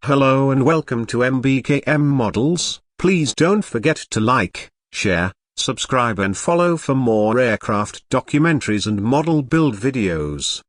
Hello and welcome to MBKM Models. Please don't forget to like, share, subscribe and follow for more aircraft documentaries and model build videos.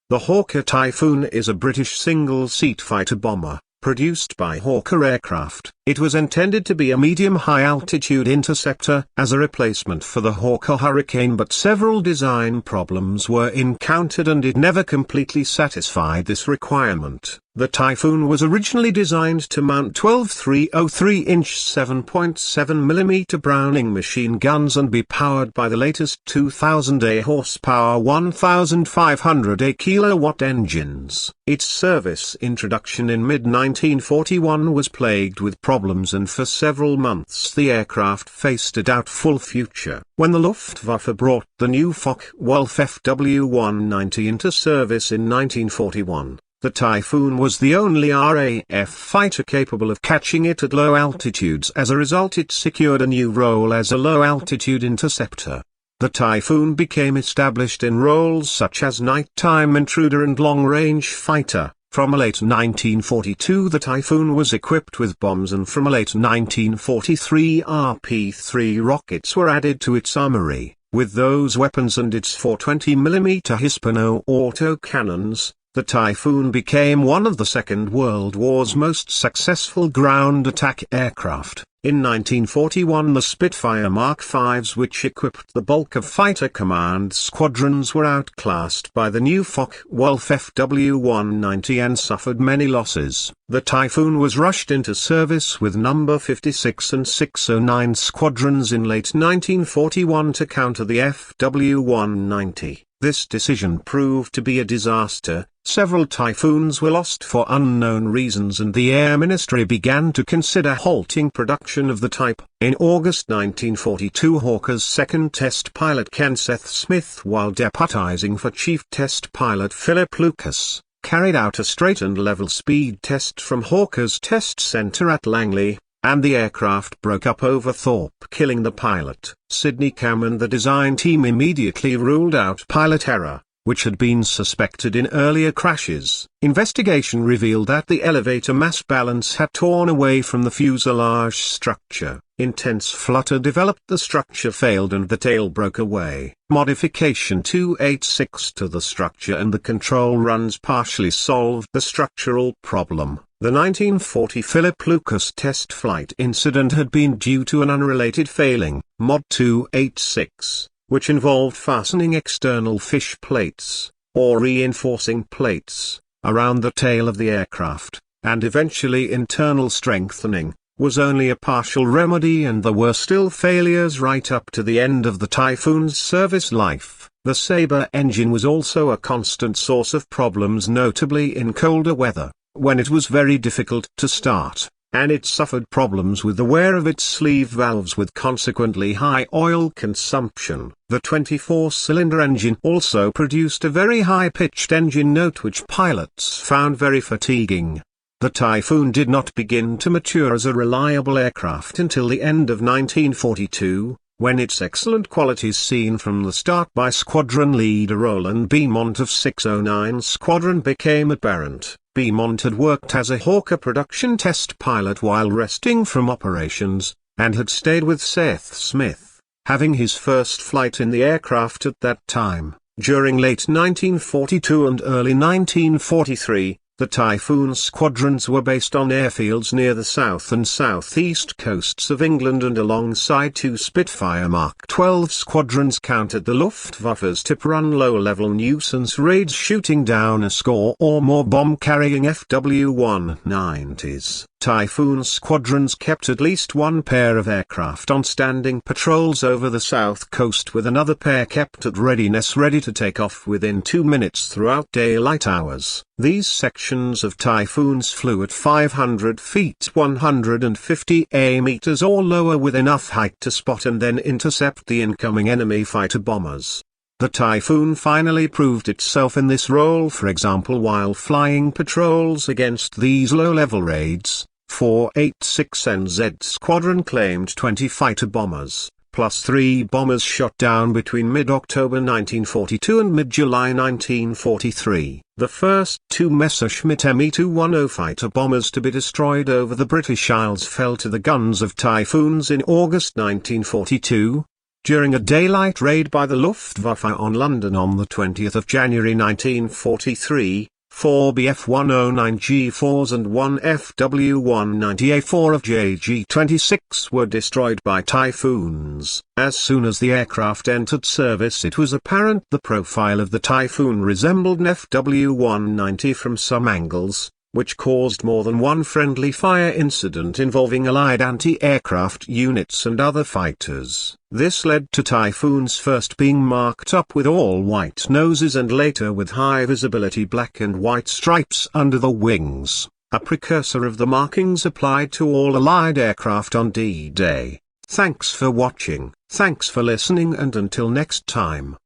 The Hawker Typhoon is a British single-seat fighter bomber, produced by Hawker Aircraft. It was intended to be a medium-high altitude interceptor as a replacement for the Hawker Hurricane, but several design problems were encountered and it never completely satisfied this requirement. The Typhoon was originally designed to mount 12 303-inch 7.7mm Browning machine guns and be powered by the latest 2000 horsepower 1500 kilowatt engines. Its service introduction in mid-1941 was plagued with problems, and for several months the aircraft faced a doubtful future. When the Luftwaffe brought the new Focke-Wulf Fw 190 into service in 1941, the Typhoon was the only RAF fighter capable of catching it at low altitudes. As a result, it secured a new role as a low-altitude interceptor. The Typhoon became established in roles such as nighttime intruder and long-range fighter. From late 1942 the Typhoon was equipped with bombs, and from late 1943 RP-3 rockets were added to its armoury. With those weapons and its 420mm Hispano autocannons, the Typhoon became one of the Second World War's most successful ground attack aircraft. In 1941 the Spitfire Mark Vs, which equipped the bulk of fighter command squadrons, were outclassed by the new Focke-Wulf Fw 190 and suffered many losses. The Typhoon was rushed into service with No. 56 and 609 squadrons in late 1941 to counter the Fw 190. This decision proved to be a disaster. Several Typhoons were lost for unknown reasons, and the Air Ministry began to consider halting production of the type. In August 1942 Hawker's second test pilot Kenneth Smith, while deputizing for Chief Test Pilot Philip Lucas, carried out a straight and level speed test from Hawker's test center at Langley, and the aircraft broke up over Thorpe, killing the pilot. Sidney Cam and the design team immediately ruled out pilot error, which had been suspected in earlier crashes. Investigation revealed that the elevator mass balance had torn away from the fuselage structure. Intense flutter developed, the structure failed and the tail broke away. Modification 286 to the structure and the control runs partially solved the structural problem. The 1940 Philip Lucas test flight incident had been due to an unrelated failing, Mod 286, which involved fastening external fish plates, or reinforcing plates, around the tail of the aircraft, and eventually internal strengthening, was only a partial remedy, and there were still failures right up to the end of the Typhoon's service life. The Sabre engine was also a constant source of problems, notably in colder weather, when it was very difficult to start, and it suffered problems with the wear of its sleeve valves with consequently high oil consumption. The 24-cylinder engine also produced a very high-pitched engine note which pilots found very fatiguing. The Typhoon did not begin to mature as a reliable aircraft until the end of 1942, when its excellent qualities seen from the start by squadron leader Roland Beaumont of 609 Squadron became apparent. Beaumont had worked as a Hawker production test pilot while resting from operations, and had stayed with Seth Smith, having his first flight in the aircraft at that time. During late 1942 and early 1943, the Typhoon squadrons were based on airfields near the south and southeast coasts of England, and alongside two Spitfire Mark 12 squadrons countered the Luftwaffe's tip-run low-level nuisance raids, shooting down a score or more bomb-carrying Fw 190s. Typhoon squadrons kept at least one pair of aircraft on standing patrols over the south coast, with another pair kept at readiness, ready to take off within 2 minutes throughout daylight hours. These sections of Typhoons flew at 500 feet 150 meters or lower, with enough height to spot and then intercept the incoming enemy fighter bombers. The Typhoon finally proved itself in this role, for example while flying patrols against these low-level raids. 486NZ Squadron claimed 20 fighter bombers, plus 3 bombers shot down between mid-October 1942 and mid-July 1943. The first 2 Messerschmitt Me-210 fighter bombers to be destroyed over the British Isles fell to the guns of Typhoons in August 1942. During a daylight raid by the Luftwaffe on London on the 20th of January 1943, 4 Bf-109G4s and 1 Fw-190A4 of JG-26 were destroyed by Typhoons. As soon as the aircraft entered service, it was apparent the profile of the Typhoon resembled an Fw-190 from some angles, which caused more than one friendly fire incident involving Allied anti-aircraft units and other fighters. This led to Typhoons first being marked up with all white noses and later with high visibility black and white stripes under the wings, a precursor of the markings applied to all Allied aircraft on D-Day. Thanks for watching, thanks for listening, and until next time.